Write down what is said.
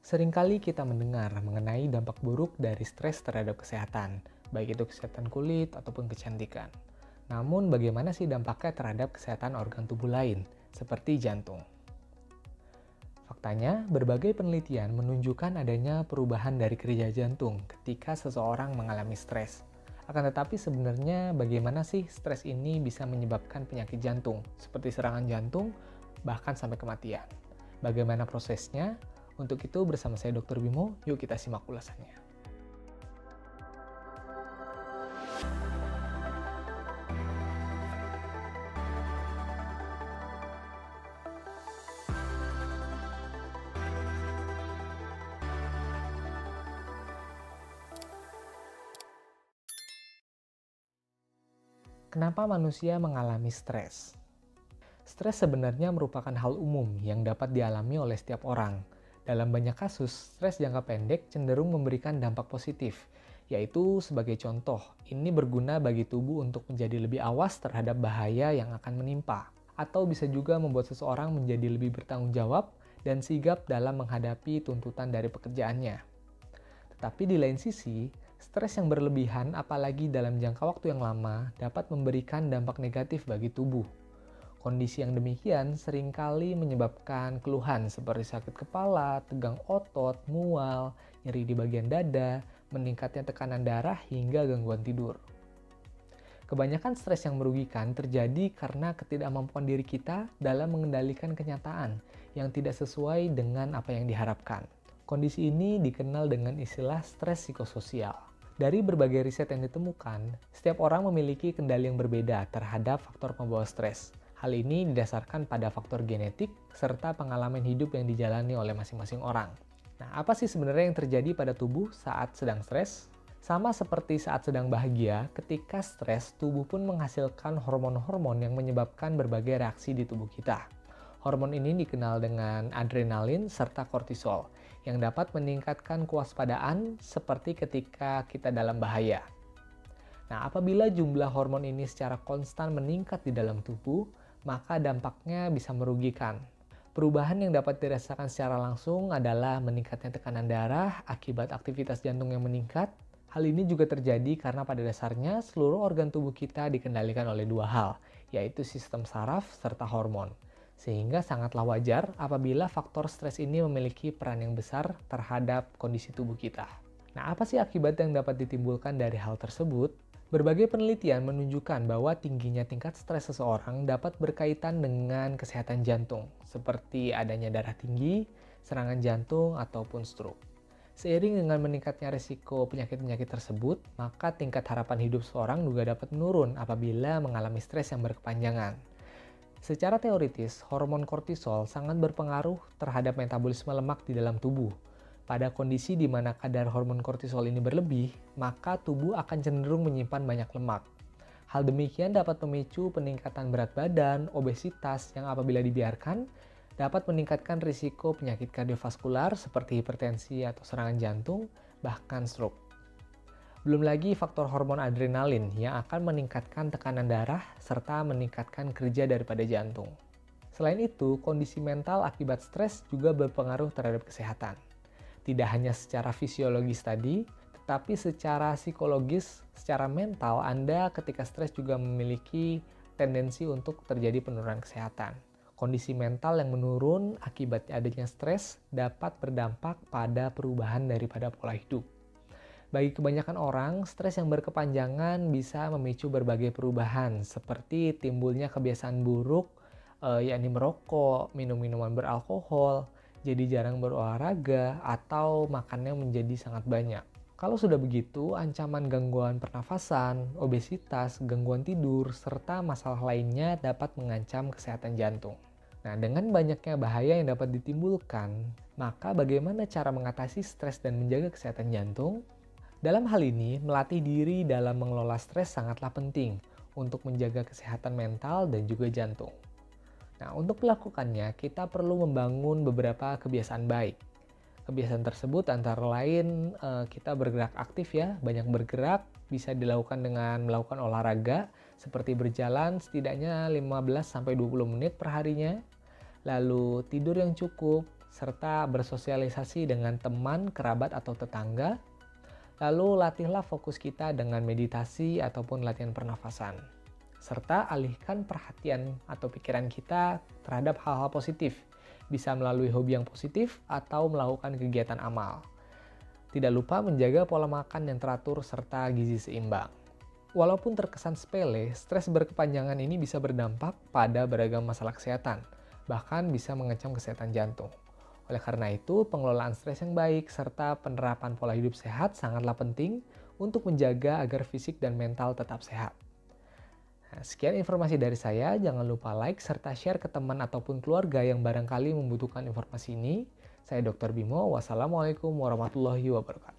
Seringkali kita mendengar mengenai dampak buruk dari stres terhadap kesehatan, baik itu kesehatan kulit ataupun kecantikan. Namun bagaimana sih dampaknya terhadap kesehatan organ tubuh lain, seperti jantung? Faktanya, berbagai penelitian menunjukkan adanya perubahan dari kerja jantung ketika seseorang mengalami stres. Akan tetapi sebenarnya bagaimana sih stres ini bisa menyebabkan penyakit jantung, seperti serangan jantung, bahkan sampai kematian? Bagaimana prosesnya? Untuk itu bersama saya Dr. Bimo, yuk kita simak ulasannya. Kenapa manusia mengalami stres? Stres sebenarnya merupakan hal umum yang dapat dialami oleh setiap orang. Dalam banyak kasus, stres jangka pendek cenderung memberikan dampak positif, yaitu sebagai contoh, ini berguna bagi tubuh untuk menjadi lebih awas terhadap bahaya yang akan menimpa, atau bisa juga membuat seseorang menjadi lebih bertanggung jawab dan sigap dalam menghadapi tuntutan dari pekerjaannya. Tetapi di lain sisi, stres yang berlebihan apalagi dalam jangka waktu yang lama dapat memberikan dampak negatif bagi tubuh. Kondisi yang demikian seringkali menyebabkan keluhan seperti sakit kepala, tegang otot, mual, nyeri di bagian dada, meningkatnya tekanan darah, hingga gangguan tidur. Kebanyakan stres yang merugikan terjadi karena ketidakmampuan diri kita dalam mengendalikan kenyataan yang tidak sesuai dengan apa yang diharapkan. Kondisi ini dikenal dengan istilah stres psikososial. Dari berbagai riset yang ditemukan, setiap orang memiliki kendali yang berbeda terhadap faktor pembawa stres. Hal ini didasarkan pada faktor genetik serta pengalaman hidup yang dijalani oleh masing-masing orang. Nah, apa sih sebenarnya yang terjadi pada tubuh saat sedang stres? Sama seperti saat sedang bahagia, ketika stres, tubuh pun menghasilkan hormon-hormon yang menyebabkan berbagai reaksi di tubuh kita. Hormon ini dikenal dengan adrenalin serta kortisol, yang dapat meningkatkan kewaspadaan seperti ketika kita dalam bahaya. Nah, apabila jumlah hormon ini secara konstan meningkat di dalam tubuh, maka dampaknya bisa merugikan. Perubahan yang dapat dirasakan secara langsung adalah meningkatnya tekanan darah akibat aktivitas jantung yang meningkat. Hal ini juga terjadi karena pada dasarnya seluruh organ tubuh kita dikendalikan oleh dua hal, yaitu sistem saraf serta hormon. Sehingga sangatlah wajar apabila faktor stres ini memiliki peran yang besar terhadap kondisi tubuh kita. Nah, apa sih akibat yang dapat ditimbulkan dari hal tersebut? Berbagai penelitian menunjukkan bahwa tingginya tingkat stres seseorang dapat berkaitan dengan kesehatan jantung, seperti adanya darah tinggi, serangan jantung, ataupun stroke. Seiring dengan meningkatnya risiko penyakit-penyakit tersebut, maka tingkat harapan hidup seseorang juga dapat menurun apabila mengalami stres yang berkepanjangan. Secara teoritis, hormon kortisol sangat berpengaruh terhadap metabolisme lemak di dalam tubuh. Pada kondisi di mana kadar hormon kortisol ini berlebih, maka tubuh akan cenderung menyimpan banyak lemak. Hal demikian dapat memicu peningkatan berat badan, obesitas yang apabila dibiarkan, dapat meningkatkan risiko penyakit kardiovaskular seperti hipertensi atau serangan jantung, bahkan stroke. Belum lagi faktor hormon adrenalin yang akan meningkatkan tekanan darah serta meningkatkan kerja daripada jantung. Selain itu, kondisi mental akibat stres juga berpengaruh terhadap kesehatan. Tidak hanya secara fisiologis tadi, tetapi secara psikologis, secara mental, Anda ketika stres juga memiliki tendensi untuk terjadi penurunan kesehatan. Kondisi mental yang menurun akibat adanya stres dapat berdampak pada perubahan daripada pola hidup. Bagi kebanyakan orang, stres yang berkepanjangan bisa memicu berbagai perubahan, seperti timbulnya kebiasaan buruk, yakni merokok, minum minuman beralkohol, jadi jarang berolahraga, atau makannya menjadi sangat banyak. Kalau sudah begitu, ancaman gangguan pernafasan, obesitas, gangguan tidur, serta masalah lainnya dapat mengancam kesehatan jantung. Nah, dengan banyaknya bahaya yang dapat ditimbulkan, maka bagaimana cara mengatasi stres dan menjaga kesehatan jantung? Dalam hal ini, melatih diri dalam mengelola stres sangatlah penting untuk menjaga kesehatan mental dan juga jantung. Nah, untuk melakukannya, kita perlu membangun beberapa kebiasaan baik. Kebiasaan tersebut antara lain kita bergerak aktif ya, banyak bergerak, bisa dilakukan dengan melakukan olahraga, seperti berjalan setidaknya 15-20 menit per harinya, lalu tidur yang cukup, serta bersosialisasi dengan teman, kerabat, atau tetangga. Lalu latihlah fokus kita dengan meditasi ataupun latihan pernafasan. Serta alihkan perhatian atau pikiran kita terhadap hal-hal positif. Bisa melalui hobi yang positif atau melakukan kegiatan amal. Tidak lupa menjaga pola makan yang teratur serta gizi seimbang. Walaupun terkesan sepele, stres berkepanjangan ini bisa berdampak pada beragam masalah kesehatan, bahkan bisa mengancam kesehatan jantung. Oleh karena itu, pengelolaan stres yang baik serta penerapan pola hidup sehat sangatlah penting untuk menjaga agar fisik dan mental tetap sehat. Nah, sekian informasi dari saya, jangan lupa like serta share ke teman ataupun keluarga yang barangkali membutuhkan informasi ini. Saya Dr. Bimo, wassalamualaikum warahmatullahi wabarakatuh.